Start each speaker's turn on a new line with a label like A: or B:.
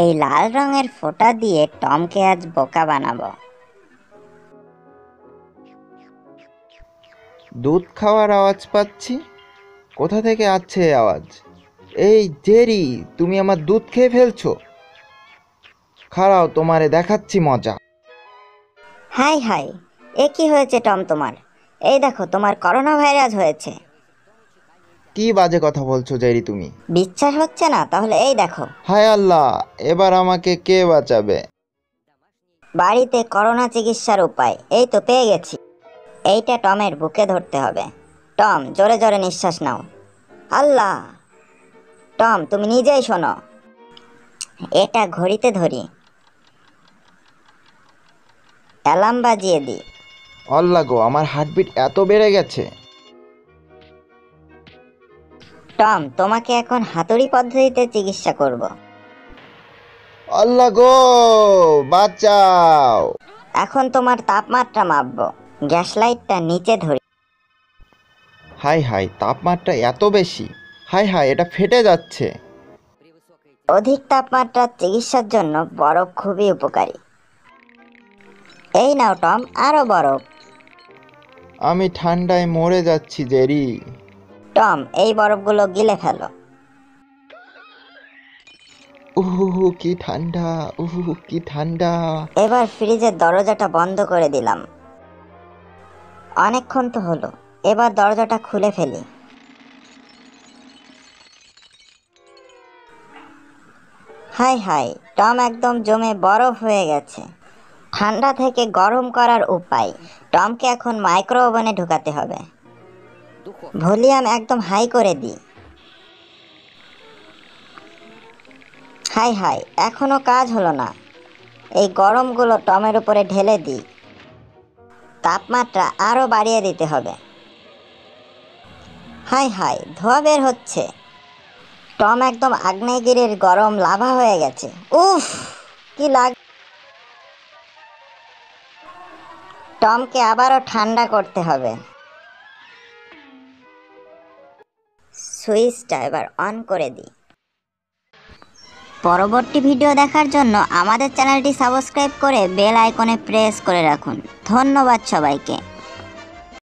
A: এই লাল রঙের ফোঁটা দিয়ে টমকে আজ বোকা বানাবো।
B: দুধ খাওয়ার আওয়াজ পাচ্ছি। কোথা থেকে আসছে এই আওয়াজ? এই জেরি, তুমি আমার দুধ খেয়ে ফেলছো। খাড়াও, তোমারে দেখাচ্ছি মজা।
A: হাই হাই, এ কি হয়েছে টম তোমার? এই দেখো, তোমার করোনা ভাইরাস হয়েছে।
B: কি বাজে কথা বলছো জেরি তুমি?
A: বিশ্বাস হচ্ছে না? তাহলে এই দেখো,
B: হায় আল্লাহ, এবার আমাকে কে বাঁচাবে?
A: বাড়িতে করোনা চিকিৎসার উপায় এই তো পেয়ে গেছি। এইটা টমের বুকে ধরতে হবে। টম, জোরে জোরে নিঃশ্বাস নাও। আল্লাহ! টম, তুমি নিজেই শোনো। এটা ঘড়িতে ধরি, অ্যালার্ম বাজিয়ে দিই।
B: আল্লাহ গো, আমার হার্টবিট এত বেড়ে গেছে।
A: টম, তোমাকে এখন হাতুড়ি পদ্ধতিতে চিকিৎসা করব।
B: আল্লাহ গো, বাঁচাও।
A: এখন তোমার তাপমাত্রা মাপবো। গ্যাস লাইটটা নিচে ধরি।
B: হাই হাই, তাপমাত্রা এত বেশি। হাই হাই, এটা ফেটে যাচ্ছে।
A: অধিক তাপমাত্রার চিকিৎসার জন্য বরফ খুবই উপকারী। এই নাও টম, আরো বরফ।
B: আমি ঠান্ডায় মরে যাচ্ছি জেরি।
A: টম, এই বরফগুলো গিলে ফেলো।
B: উহু, কি ঠান্ডা। উহু, কি ঠান্ডা।
A: এবার ফ্রিজের দরজাটা বন্ধ করে দিলাম। অনেকক্ষণ তো হলো, এবার দরজাটা খুলে ফেলি। হাই হাই, টম একদম জমে বরফ হয়ে গেছে। ঠান্ডা থেকে গরম করার উপায়। টমকে এখন মাইক্রো ওভেনে ঢুকাতে হবে। ভলিউম একদম হাই করে দিই। হাই হাই, এখনো কাজ হলো না। এই গরমগুলো টমের উপরে ঢেলে দিই। তাপমাত্রা আরো বাড়িয়ে দিতে হবে। হাই হাই, ধোঁয়া বের হচ্ছে। টম একদম আগ্নেয়গিরির গরম লাভা হয়ে গেছে। উফ, কি লাগ। টমকে আবারও ঠান্ডা করতে হবে। সুইচটা এবার অন করে দিই। পরবর্তী ভিডিও দেখার জন্য আমাদের চ্যানেলটি সাবস্ক্রাইব করে বেল আইকনে প্রেস করে রাখুন। ধন্যবাদ সবাইকে।